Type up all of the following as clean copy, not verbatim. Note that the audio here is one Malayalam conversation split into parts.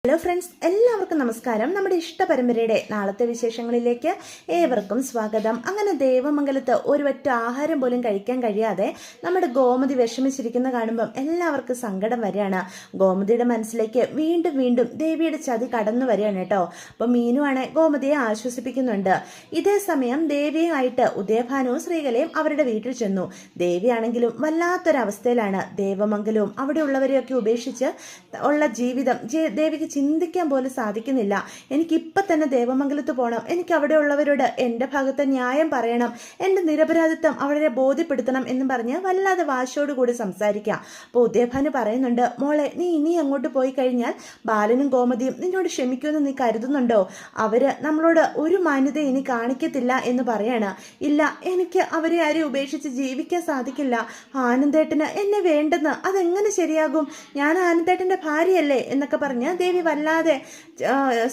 ഹലോ ഫ്രണ്ട്സ്, എല്ലാവർക്കും നമസ്കാരം. നമ്മുടെ ഇഷ്ട പരമ്പരയുടെ നാളത്തെ വിശേഷങ്ങളിലേക്ക് ഏവർക്കും സ്വാഗതം. അങ്ങനെ ദേവമംഗലത്ത് ഒരുവറ്റ ആഹാരം പോലും കഴിക്കാൻ കഴിയാതെ നമ്മുടെ ഗോമതി വിഷമിച്ചിരിക്കുന്ന കാണുമ്പം എല്ലാവർക്കും സങ്കടം വരികയാണ്. ഗോമതിയുടെ മനസ്സിലേക്ക് വീണ്ടും വീണ്ടും ദേവിയുടെ ചതി കടന്നു വരികയാണ് കേട്ടോ. അപ്പം മീനുവാണ് ഗോമതിയെ ആശ്വസിപ്പിക്കുന്നുണ്ട്. ഇതേ സമയം ദേവിയുമായിട്ട് ഉദയഭാനുവും ശ്രീകലയും അവരുടെ വീട്ടിൽ ചെന്നു. ദേവിയാണെങ്കിലും വല്ലാത്തൊരവസ്ഥയിലാണ്. ദേവമംഗലവും അവിടെയുള്ളവരെയൊക്കെ ഉപേക്ഷിച്ച് ഉള്ള ജീവിതം ദേവിക്ക് ചിന്തിക്കാൻ പോലും സാധിക്കുന്നില്ല. എനിക്കിപ്പം തന്നെ ദേവമംഗലത്ത് പോകണം, എനിക്ക് അവിടെയുള്ളവരോട് എൻ്റെ ഭാഗത്തെ ന്യായം പറയണം, എൻ്റെ നിരപരാധിത്വം അവരെ ബോധ്യപ്പെടുത്തണം എന്ന് പറഞ്ഞ് വല്ലാതെ വാശിയോടുകൂടി സംസാരിക്കാം. അപ്പോൾ ഉദയഭാനു പറയുന്നുണ്ട്, മോളെ നീ ഇനി അങ്ങോട്ട് പോയി കഴിഞ്ഞാൽ ബാലനും ഗോമതിയും നിന്നോട് ക്ഷമിക്കുമെന്ന് നീ കരുതുന്നുണ്ടോ? അവര് നമ്മളോട് ഒരു മാന്യത ഇനി കാണിക്കത്തില്ല എന്ന് പറയാണ്. ഇല്ല, എനിക്ക് അവരെ ആരെയും ഉപേക്ഷിച്ച് ജീവിക്കാൻ സാധിക്കില്ല. ആനന്ദേട്ടന് എന്നെ വേണ്ടെന്ന് അതെങ്ങനെ ശരിയാകും? ഞാൻ ആനന്ദേട്ടൻ്റെ ഭാര്യയല്ലേ എന്നൊക്കെ പറഞ്ഞ് ദേവി വല്ലാതെ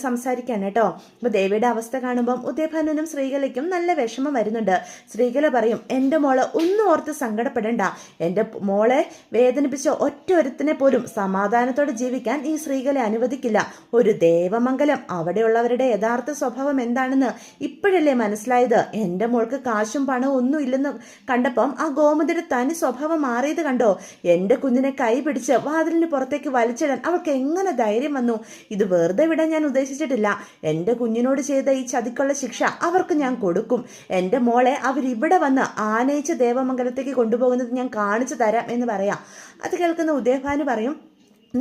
സംസാരിക്കാൻ കേട്ടോ. അപ്പോൾ ദേവിയുടെ അവസ്ഥ കാണുമ്പം ഉദയഭാനുവിനും ശ്രീകലയ്ക്കും നല്ല വിഷമം വരുന്നുണ്ട്. ശ്രീകല പറയും, എൻ്റെ മോള് ഒന്നും ഓർത്ത് സങ്കടപ്പെടണ്ട. എൻ്റെ മോളെ വേദനിപ്പിച്ച ഒറ്റ ഒരുത്തിനെ പോലും സമാധാനത്തോടെ ജീവിക്കാൻ ഈ ശ്രീകല അനുവദിക്കില്ല. ഒരു ദേവമംഗലം, അവിടെയുള്ളവരുടെ യഥാർത്ഥ സ്വഭാവം എന്താണെന്ന് ഇപ്പോഴല്ലേ മനസ്സിലായത്? എൻ്റെ മോൾക്ക് കാശും പണവും ഒന്നും ഇല്ലെന്ന് കണ്ടപ്പം ആ ഗോമതിയുടെ തനി സ്വഭാവം മാറിയത് കണ്ടോ? എൻ്റെ കുഞ്ഞിനെ കൈ പിടിച്ച് വാതിലിന് പുറത്തേക്ക് വലിച്ചിടാൻ അവൾക്ക് എങ്ങനെ ധൈര്യം വന്നു? ഇത് വെറുതെ വിടാൻ ഞാൻ ഉദ്ദേശിച്ചിട്ടില്ല. എൻ്റെ കുഞ്ഞിനോട് ചെയ്ത ഈ ചതിക്കുള്ള ശിക്ഷ അവർക്ക് ഞാൻ കൊടുക്കും. എൻ്റെ മോളെ അവരിവിടെ വന്ന് ആനയിച്ച് ദേവമംഗലത്തേക്ക് കൊണ്ടുപോകുന്നത് ഞാൻ കാണിച്ചു തരാം എന്ന് പറയാം. അത് കേൾക്കുന്ന ഉദയഭാനു പറയും,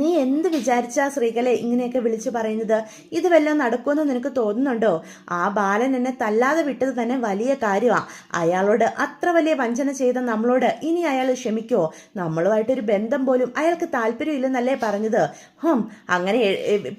നീ എന്ത് വിചാരിച്ചാ ശ്രീകലെ ഇങ്ങനെയൊക്കെ വിളിച്ചു പറയുന്നത്? ഇത് വല്ലതും നടക്കുമെന്ന് നിനക്ക് തോന്നുന്നുണ്ടോ? ആ ബാലൻ എന്നെ തല്ലാതെ വിട്ടത് തന്നെ വലിയ കാര്യമാണ്. അയാളോട് അത്ര വലിയ വഞ്ചന ചെയ്ത നമ്മളോട് ഇനി അയാൾ ക്ഷമിക്കുമോ? നമ്മളുമായിട്ടൊരു ബന്ധം പോലും അയാൾക്ക് താല്പര്യമില്ലെന്നല്ലേ പറഞ്ഞത്? അങ്ങനെ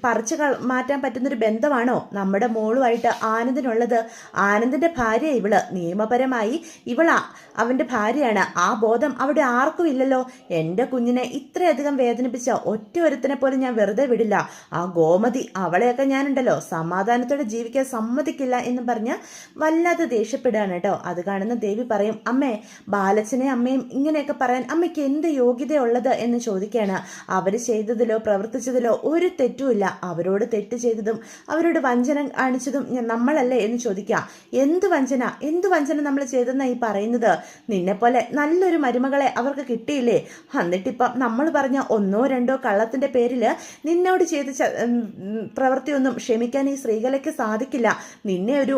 പറിച്ചു മാറ്റാൻ പറ്റുന്നൊരു ബന്ധമാണോ നമ്മുടെ മോളുമായിട്ട് ആനന്ദിനുള്ളത്? ആനന്ദിന്റെ ഭാര്യ ഇവള്, നിയമപരമായി ഇവളാ അവന്റെ ഭാര്യയാണ്. ആ ബോധം അവിടെ ആർക്കും ഇല്ലല്ലോ. എൻ്റെ കുഞ്ഞിനെ ഇത്രയധികം വേദനിപ്പിച്ച ഒറ്റ ഒരുത്തിനെ പോലും ഞാൻ വെറുതെ വിടില്ല. ആ ഗോമതി, അവളെയൊക്കെ ഞാനുണ്ടല്ലോ സമാധാനത്തോടെ ജീവിക്കാൻ സമ്മതിക്കില്ല എന്ന് പറഞ്ഞ് വല്ലാതെ ദേഷ്യപ്പെടുകയാണ് കേട്ടോ. അത് കാണുന്ന ദേവി പറയും, അമ്മേ, ബാലച്ചനെ അമ്മയും ഇങ്ങനെയൊക്കെ പറയാൻ അമ്മയ്ക്ക് എന്ത് യോഗ്യതയുള്ളത് എന്ന് ചോദിക്കുകയാണ്. അവർ ചെയ്തതിലോ പ്രവർത്തിച്ചതിലോ ഒരു തെറ്റുമില്ല. അവരോട് തെറ്റ് ചെയ്തതും അവരോട് വഞ്ചന കാണിച്ചതും നമ്മളല്ലേ എന്ന് ചോദിക്കുക. എന്ത് വഞ്ചന നമ്മൾ ചെയ്തെന്നാ ഈ പറയുന്നത്? നിന്നെപ്പോലെ നല്ലൊരു മരുമകളെ അവർക്ക് കിട്ടിയില്ലേ? എന്നിട്ടിപ്പം നമ്മൾ പറഞ്ഞ ഒന്നോ രണ്ടോ കള്ളത്തിന്റെ പേരിൽ നിന്നോട് ചെയ്ത പ്രവൃത്തിയൊന്നും ക്ഷമിക്കാൻ ഈ ശ്രീകലയ്ക്ക് സാധിക്കില്ല. നിന്നെ ഒരു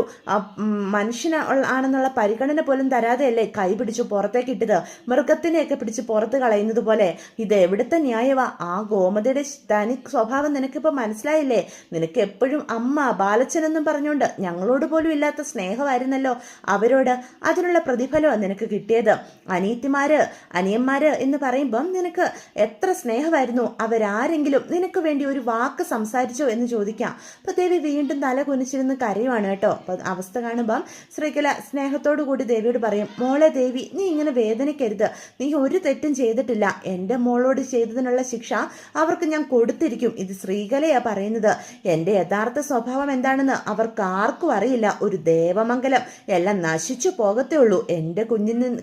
മനുഷ്യന ആണെന്നുള്ള പരിഗണന പോലും തരാതെയല്ലേ കൈ പിടിച്ചു പുറത്തേക്ക് ഇട്ടത്? മൃഗത്തിനെയൊക്കെ പിടിച്ച് പുറത്ത് കളയുന്നത് പോലെ. ഇത് എവിടുത്തെ ന്യായവാ? ആ ഗോമതിയുടെ തനി സ്വഭാവം നിനക്കിപ്പോൾ മനസ്സിലായില്ലേ? നിനക്ക് എപ്പോഴും അമ്മ, ബാലച്ചനെന്നും പറഞ്ഞുകൊണ്ട് ഞങ്ങളോട് പോലും ഇല്ലാത്ത സ്നേഹമായിരുന്നല്ലോ അവരോട്. അതിനുള്ള പ്രതിഫലമാണ് നിനക്ക് കിട്ടിയത്. അനിയന്മാര് എന്ന് പറയുമ്പം നിനക്ക് എത്ര സ്നേഹമായിരുന്നു. അവരാരെങ്കിലും നിനക്ക് വേണ്ടി ഒരു വാക്ക് സംസാരിച്ചോ എന്ന് ചോദിക്കാം. അപ്പൊ ദേവി വീണ്ടും തല കുനിച്ചിരുന്ന് കരയുവാണ് കേട്ടോ. അപ്പൊ അവസ്ഥ കാണുമ്പം ശ്രീകല സ്നേഹത്തോടു കൂടി ദേവിയോട് പറയും, മോളെ ദേവി, നീ ഇങ്ങനെ വേദനിക്കരുത്. നീ ഒരു തെറ്റും ചെയ്തിട്ടില്ല. എൻ്റെ മോളോട് ചെയ്തതിനുള്ള ശിക്ഷ അവർക്ക് ഞാൻ കൊടുത്തിരിക്കും. ഇത് ശ്രീകലയാ പറയുന്നത്. എൻ്റെ യഥാർത്ഥ സ്വഭാവം എന്താണെന്ന് അവർക്ക് ആർക്കും അറിയില്ല. ഒരു ദേവമംഗലം എല്ലാം നശിച്ചു പോകത്തേ ഉള്ളൂ. എൻ്റെ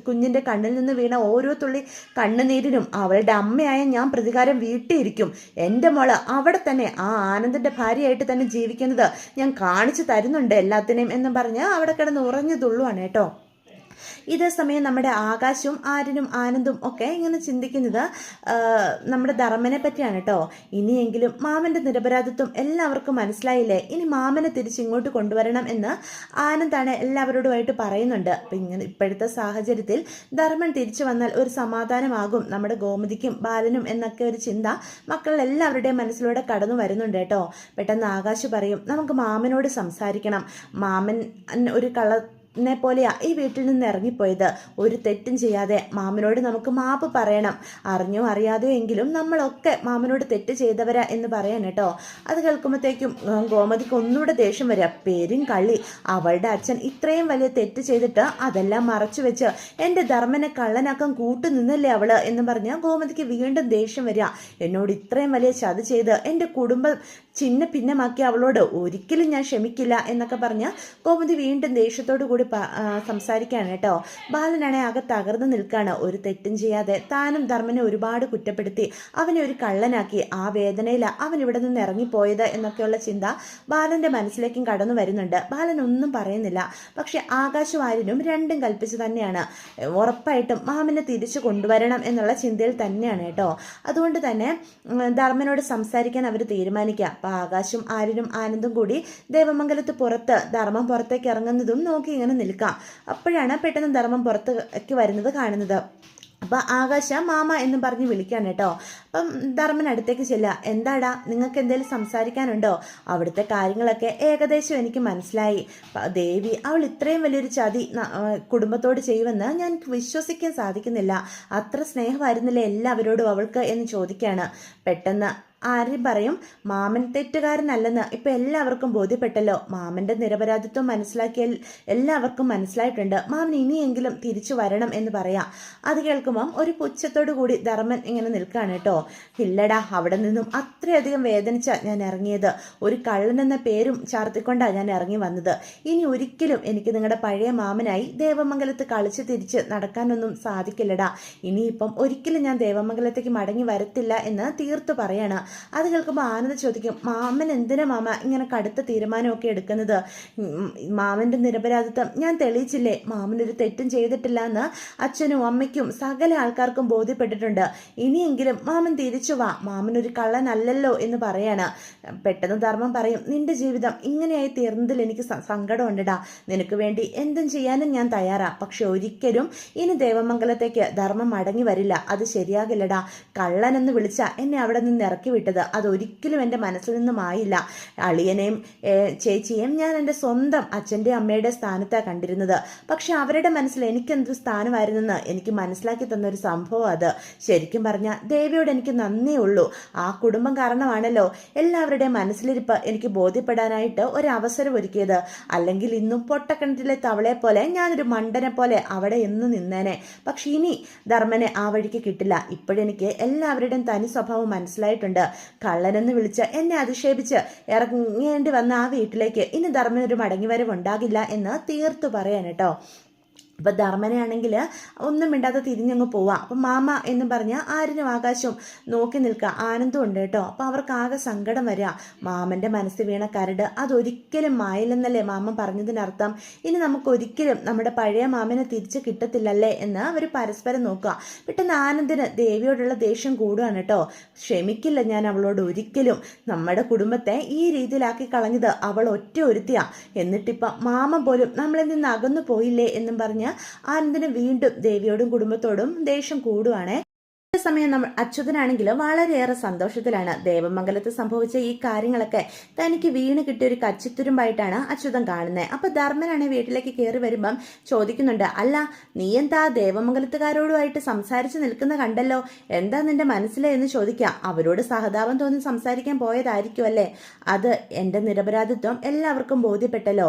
കുഞ്ഞിന്റെ കണ്ണിൽ നിന്ന് വീണ ഓരോ തുള്ളി കണ്ണുനീരിനും അവളുടെ അമ്മയായ ഞാൻ പ്രതികാരം വീട്ടിയിരിക്കും. എൻ്റെ മോള് അവിടെ തന്നെ ആ ആനന്ദിന്റെ ഭാര്യയായിട്ട് തന്നെ ജീവിക്കുന്നത് ഞാൻ കാണിച്ചു തരുന്നുണ്ട് എല്ലാത്തിനെയും എന്നും പറഞ്ഞ് അവിടെ കിടന്ന് ഉറഞ്ഞു തുള്ളുവാണ് കേട്ടോ. ഇതേ സമയം നമ്മുടെ ആകാശവും ആര്യനും ആനന്ദും ഒക്കെ ഇങ്ങനെ ചിന്തിക്കുന്നത് നമ്മുടെ ധർമ്മനെ പറ്റിയാണ് കേട്ടോ. ഇനിയെങ്കിലും മാമന്റെ നിരപരാധിത്വം എല്ലാവർക്കും മനസ്സിലായില്ലേ? ഇനി മാമനെ തിരിച്ചിങ്ങോട്ട് കൊണ്ടുവരണം എന്ന് ആനന്ദാണ് എല്ലാവരോടുമായിട്ട് പറയുന്നുണ്ട്. അപ്പം ഇങ്ങനെ ഇപ്പോഴത്തെ സാഹചര്യത്തിൽ ധർമ്മൻ തിരിച്ചു വന്നാൽ ഒരു സമാധാനമാകും നമ്മുടെ ഗോമതിക്കും ബാലനും എന്നൊക്കെ ഒരു ചിന്ത മക്കളെല്ലാവരുടെയും മനസ്സിലൂടെ കടന്നു വരുന്നുണ്ട് കേട്ടോ. പെട്ടെന്ന് ആകാശ് പറയും, നമുക്ക് മാമനോട് സംസാരിക്കണം. മാമൻ ഒരു നെ പോലെയാ ഈ വീട്ടിൽ നിന്ന് ഇറങ്ങിപ്പോയത്. ഒരു തെറ്റും ചെയ്യാതെ മാമനോട് നമുക്ക് മാപ്പ് പറയണം. അറിഞ്ഞോ അറിയാതെയോ എങ്കിലും നമ്മളൊക്കെ മാമനോട് തെറ്റ് ചെയ്തവരാ എന്ന് പറയാൻ കേട്ടോ. അത് കേൾക്കുമ്പോഴത്തേക്കും ഗോമതിക്ക് ഒന്നുകൂടെ ദേഷ്യം വരിക. പേരും കള്ളി, അവളുടെ അച്ഛൻ ഇത്രയും വലിയ തെറ്റ് ചെയ്തിട്ട് അതെല്ലാം മറച്ചു വെച്ച് എൻ്റെ ധർമ്മനെ കള്ളനാക്കാൻ കൂട്ടുനിന്നല്ലേ അവള് എന്ന് പറഞ്ഞ് ഗോമതിക്ക് വീണ്ടും ദേഷ്യം വരിക. എന്നോട് ഇത്രയും വലിയ ചതി ചെയ്ത് എൻ്റെ കുടുംബം ഭിന്നമാക്കി അവളോട് ഒരിക്കലും ഞാൻ ക്ഷമിക്കില്ല എന്നൊക്കെ പറഞ്ഞ് ഗോമതി വീണ്ടും ദേഷ്യത്തോടു കൂടി കൂടി സംസാരിക്കുകയാണ് കേട്ടോ. ബാലനാണെ ആകെ തകർന്നു നിൽക്കുകയാണ്. ഒരു തെറ്റും ചെയ്യാതെ താനും ധർമ്മനെ ഒരുപാട് കുറ്റപ്പെടുത്തി അവനെ ഒരു കള്ളനാക്കി. ആ വേദനയില അവൻ ഇവിടെ നിന്ന് ഇറങ്ങിപ്പോയത് എന്നൊക്കെയുള്ള ചിന്ത ബാലന്റെ മനസ്സിലേക്കും കടന്നു വരുന്നുണ്ട്. ബാലൻ ഒന്നും പറയുന്നില്ല. പക്ഷെ ആകാശവാര്യനും രണ്ടും കൽപ്പിച്ചു തന്നെയാണ്. ഉറപ്പായിട്ടും മാമനെ തിരിച്ചു കൊണ്ടുവരണം എന്നുള്ള ചിന്തയിൽ തന്നെയാണ് കേട്ടോ. അതുകൊണ്ട് തന്നെ ധർമ്മനോട് സംസാരിക്കാൻ അവർ തീരുമാനിക്കുക. അപ്പൊ ആകാശും ആര്യനും ആനന്ദും കൂടി ദേവമംഗലത്ത് പുറത്ത് ധർമ്മം പുറത്തേക്ക് ഇറങ്ങുന്നതും നോക്കി ഇങ്ങനെ നിൽക്കാം. അപ്പോഴാണ് പെട്ടെന്ന് ധർമ്മം പുറത്തേക്ക് വരുന്നത് കാണുന്നത്. അപ്പം ആകാശ മാമ എന്ന് പറഞ്ഞ് വിളിക്കാണ് കേട്ടോ. അപ്പം ധർമ്മൻ അടുത്തേക്ക് ചെല്ലുക. എന്താടാ, നിങ്ങൾക്ക് എന്തെങ്കിലും സംസാരിക്കാനുണ്ടോ? അവിടുത്തെ കാര്യങ്ങളൊക്കെ ഏകദേശം എനിക്ക് മനസ്സിലായി. ദേവി അവൾ ഇത്രയും വലിയൊരു ചതി കുടുംബത്തോട് ചെയ്യുമെന്ന് ഞാൻ വിശ്വസിക്കാൻ സാധിക്കുന്നില്ല. അത്ര സ്നേഹമായിരുന്നില്ലേ എല്ലാവരോടും അവൾക്ക് എന്ന് ചോദിക്കുകയാണ്. പെട്ടെന്ന് ആര്യം പറയും, മാമൻ തെറ്റുകാരനല്ലെന്ന് ഇപ്പം എല്ലാവർക്കും ബോധ്യപ്പെട്ടല്ലോ. മാമൻ്റെ നിരപരാധിത്വം മനസ്സിലാക്കിയാൽ എല്ലാവർക്കും മനസ്സിലായിട്ടുണ്ട്. മാമൻ ഇനിയെങ്കിലും തിരിച്ചു വരണം എന്ന് പറയാം. അത് കേൾക്കുമ്പം ഒരു പുച്ഛത്തോടു കൂടി ധർമ്മൻ ഇങ്ങനെ നിൽക്കുകയാണ് കേട്ടോ. ഇല്ലടാ, അവിടെ നിന്നും അത്രയധികം വേദനിച്ച ഞാൻ ഇറങ്ങിയത്. ഒരു കള്ളൻ എന്ന പേരും ചാർത്തിക്കൊണ്ടാണ് ഞാൻ ഇറങ്ങി വന്നത്. ഇനി ഒരിക്കലും എനിക്ക് നിങ്ങളുടെ പഴയ മാമനായി ദേവമംഗലത്ത് കളിച്ച് തിരിച്ച് നടക്കാനൊന്നും സാധിക്കില്ലടാ. ഇനിയിപ്പം ഒരിക്കലും ഞാൻ ദേവമംഗലത്തേക്ക് മടങ്ങി വരത്തില്ല എന്ന് തീർത്തു പറയാണ്. അത് കേൾക്കുമ്പോൾ ആനന്ദ് ചോദിക്കും, മാമൻ എന്തിനാ മാമ ഇങ്ങനെ കടുത്ത തീരുമാനമൊക്കെ എടുക്കുന്നത്? മാമൻ്റെ നിരപരാധിത്വം ഞാൻ തെളിയിച്ചില്ലേ. മാമനൊരു തെറ്റും ചെയ്തിട്ടില്ല എന്ന് അച്ഛനും അമ്മയ്ക്കും സകല ആൾക്കാർക്കും ബോധ്യപ്പെട്ടിട്ടുണ്ട്. ഇനിയെങ്കിലും മാമൻ തിരിച്ചു വാ, മാമനൊരു കള്ളനല്ലല്ലോ എന്ന് പറയാണ്. പെട്ടെന്ന് ധർമ്മം പറയും, നിന്റെ ജീവിതം ഇങ്ങനെയായി തീർന്നതിൽ എനിക്ക് സങ്കടമുണ്ടടാ. നിനക്ക് വേണ്ടി എന്തും ചെയ്യാനും ഞാൻ തയ്യാറാ. പക്ഷെ ഒരിക്കലും ഇനി ദേവമംഗലത്തേക്ക് ധർമ്മം മടങ്ങി വരില്ല. അത് ശരിയാകില്ലടാ. കള്ളനെന്ന് വിളിച്ച എന്നെ അവിടെ നിന്ന് ഇറക്കി വിട്ടത് അതൊരിക്കലും എൻ്റെ മനസ്സിൽ നിന്നും ആയില്ല. അളിയനെയും ചേച്ചിയെയും ഞാൻ എൻ്റെ സ്വന്തം അച്ഛൻ്റെ അമ്മയുടെ സ്ഥാനത്താണ് കണ്ടിരുന്നത്. പക്ഷെ അവരുടെ മനസ്സിൽ എനിക്കെന്ത് സ്ഥാനമായിരുന്നെന്ന് എനിക്ക് മനസ്സിലാക്കി തന്നൊരു സംഭവം അത്. ശരിക്കും പറഞ്ഞാൽ ദേവിയോട് എനിക്ക് നന്ദിയേ ഉള്ളൂ. ആ കുടുംബം കാരണമാണല്ലോ എല്ലാവരുടെയും മനസ്സിലിരിപ്പ് എനിക്ക് ബോധ്യപ്പെടാനായിട്ട് ഒരവസരം ഒരുക്കിയത്. അല്ലെങ്കിൽ ഇന്നും പൊട്ടക്കിണറ്റിലെ തവളയെ പോലെ ഞാനൊരു മണ്ടനെ പോലെ അവിടെ എന്ന് നിന്നേനെ. പക്ഷെ ഇനി ധർമ്മനെ ആ വഴിക്ക് കിട്ടില്ല. ഇപ്പോഴെനിക്ക് എല്ലാവരുടെയും തനി സ്വഭാവം മനസ്സിലായിട്ടുണ്ട്. കള്ളനെന്ന് വിളിച്ച് എന്നെ അധിക്ഷേപിച്ച് ഇറങ്ങേണ്ടി വന്ന ആ വീട്ടിലേക്ക് ഇനി ധർമ്മനൊരു മടങ്ങിവരവുണ്ടാകില്ല എന്ന് തീർത്തു പറയാൻ കേട്ടോ. അപ്പം ധർമ്മനാണെങ്കിൽ ഒന്നും മിണ്ടാതെ തിരിഞ്ഞങ്ങ് പോവാം. അപ്പം മാമ എന്നും പറഞ്ഞാൽ ആര്യനും ആകാശവും നോക്കി നിൽക്കുക. ആനന്ദം ഉണ്ട് കേട്ടോ. അപ്പം അവർക്ക് ആകെ സങ്കടം വരിക. മാമൻ്റെ മനസ്സിൽ വീണ കരട് അതൊരിക്കലും മായില്ലെന്നല്ലേ മാമൻ പറഞ്ഞതിനർത്ഥം? ഇനി നമുക്കൊരിക്കലും നമ്മുടെ പഴയ മാമനെ തിരിച്ച് കിട്ടത്തില്ലല്ലേ എന്ന് അവർ പരസ്പരം നോക്കുക. പെട്ടെന്ന് ആനന്ദിന് ദേവിയോടുള്ള ദേഷ്യം കൂടുകയാണ് കേട്ടോ. ക്ഷമിക്കില്ല ഞാൻ അവളോട് ഒരിക്കലും. നമ്മുടെ കുടുംബത്തെ ഈ രീതിയിലാക്കി കളഞ്ഞത് അവൾ ഒറ്റ ഒരുത്തിയാ. എന്നിട്ടിപ്പം മാമൻ പോലും നമ്മളിൽ നിന്ന് അകന്നു പോയില്ലേ എന്നും പറഞ്ഞ് ആനന്ദിന് വീണ്ടും ദേവിയോടും കുടുംബത്തോടും ദേഷ്യം കൂടുവാണേ. സമയം അച്യുതനാണെങ്കിൽ വളരെയേറെ സന്തോഷത്തിലാണ്. ദേവമംഗലത്ത് സംഭവിച്ച ഈ കാര്യങ്ങളൊക്കെ തനിക്ക് വീണ് കിട്ടിയ ഒരു കച്ചിത്തുരുമ്പായിട്ടാണ് അച്യുതൻ കാണുന്നത്. അപ്പൊ ധർമ്മനാണ് വീട്ടിലേക്ക് കയറി വരുമ്പം ചോദിക്കുന്നുണ്ട്, അല്ല നീ എന്താ ദേവമംഗലത്തുകാരോടുമായിട്ട് സംസാരിച്ച് നിൽക്കുന്ന കണ്ടല്ലോ, എന്താ നിന്റെ മനസ്സിലെ എന്ന് ചോദിക്കാം. അവരോട് സഹതാപം തോന്നി സംസാരിക്കാൻ പോയതായിരിക്കും അല്ലേ? അത് എൻ്റെ നിരപരാധിത്വം എല്ലാവർക്കും ബോധ്യപ്പെട്ടല്ലോ.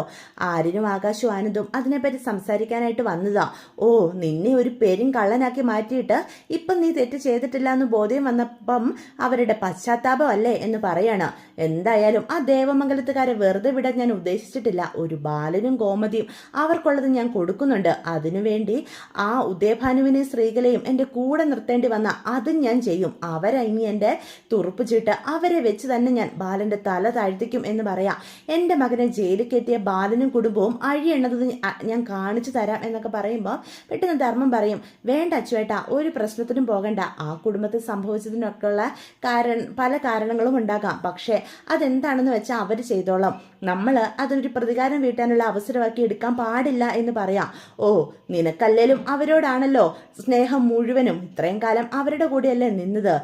ആര്യനും ആകാശവും ആനന്ദും അതിനെപ്പറ്റി സംസാരിക്കാനായിട്ട് വന്നതാ. ഓ, നിന്നെ ഒരു പെരും കള്ളനാക്കി മാറ്റിയിട്ട് ഇപ്പം നീ തെറ്റ് ചെയ്തിട്ടില്ല എന്ന് ബോധ്യം വന്നപ്പം അവരുടെ പശ്ചാത്താപം അല്ലേ എന്ന് പറയാണ്. എന്തായാലും ആ ദേവമംഗലത്തുകാരെ വെറുതെ വിടാൻ ഞാൻ ഉദ്ദേശിച്ചിട്ടില്ല. ഒരു ബാലനും ഗോമതിയും അവർക്കുള്ളത് ഞാൻ കൊടുക്കുന്നുണ്ട്. അതിനുവേണ്ടി ആ ഉദയഭാനുവിനെയും സ്ത്രീകളെയും എൻ്റെ കൂടെ നിർത്തേണ്ടി വന്ന അതും ഞാൻ ചെയ്യും. അവരെ ഇനി എൻ്റെ തുറുപ്പ് ചീട്ട് അവരെ വെച്ച് തന്നെ ഞാൻ ബാലന്റെ തല താഴ്ത്തിക്കും എന്ന് പറയാം. എൻ്റെ മകനെ ജയിലിൽ കെട്ടിയ ബാലനും കുടുംബവും അഴിയെണ്ണത് ഞാൻ കാണിച്ചു തരാം എന്നൊക്കെ പറയുമ്പോൾ പെട്ടെന്ന് ധർമ്മം പറയും, വേണ്ട അച്ചുവേട്ടാ, ഒരു പ്രശ്നത്തിനും പോകണ്ട. ആ കുടുംബത്തിൽ സംഭവിച്ചതിനൊക്കെയുള്ള പല കാരണങ്ങളും ഉണ്ടാകാം. പക്ഷേ അതെന്താണെന്ന് വെച്ചാൽ അവർ ചെയ്തോളാം. നമ്മൾ അതൊരു പ്രതികാരം വീട്ടാനുള്ള അവസരമാക്കി എടുക്കാൻ പാടില്ല എന്ന് പറയാം. ഓ, നിനക്കല്ലേലും അവരോടാണല്ലോ സ്നേഹം മുഴുവനും. ഇത്രയും കാലം അവരുടെ കൂടെയല്ലേ നിന്നത്.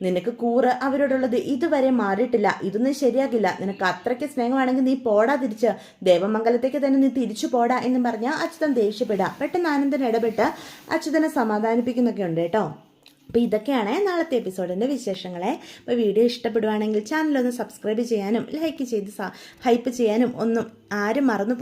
നിനക്ക് കൂറ് അവരോടുള്ളത് ഇതുവരെ മാറിയിട്ടില്ല. ഇതൊന്നും ശരിയാകില്ല. നിനക്ക് അത്രയ്ക്ക് സ്നേഹമാണെങ്കിൽ നീ പോടാ, തിരിച്ച് ദേവമംഗലത്തേക്ക് തന്നെ നീ തിരിച്ചു പോടാ എന്നും പറഞ്ഞാൽ അച്യുതൻ ദേഷ്യപ്പെടാം. പെട്ടെന്ന് ആനന്ദൻ ഇടപെട്ട് അച്യുതനെ സമാധാനിപ്പിക്കുന്നൊക്കെ ഉണ്ട് കേട്ടോ. അപ്പോൾ ഇതൊക്കെയാണ് നാളത്തെ എപ്പിസോഡിൻ്റെ വിശേഷങ്ങളെ. അപ്പോൾ വീഡിയോ ഇഷ്ടപ്പെടുവാണെങ്കിൽ ചാനലൊന്ന് സബ്സ്ക്രൈബ് ചെയ്യാനും ലൈക്ക് ചെയ്ത് ഹൈപ്പ് ചെയ്യാനും ഒന്നും ആരും മറന്നു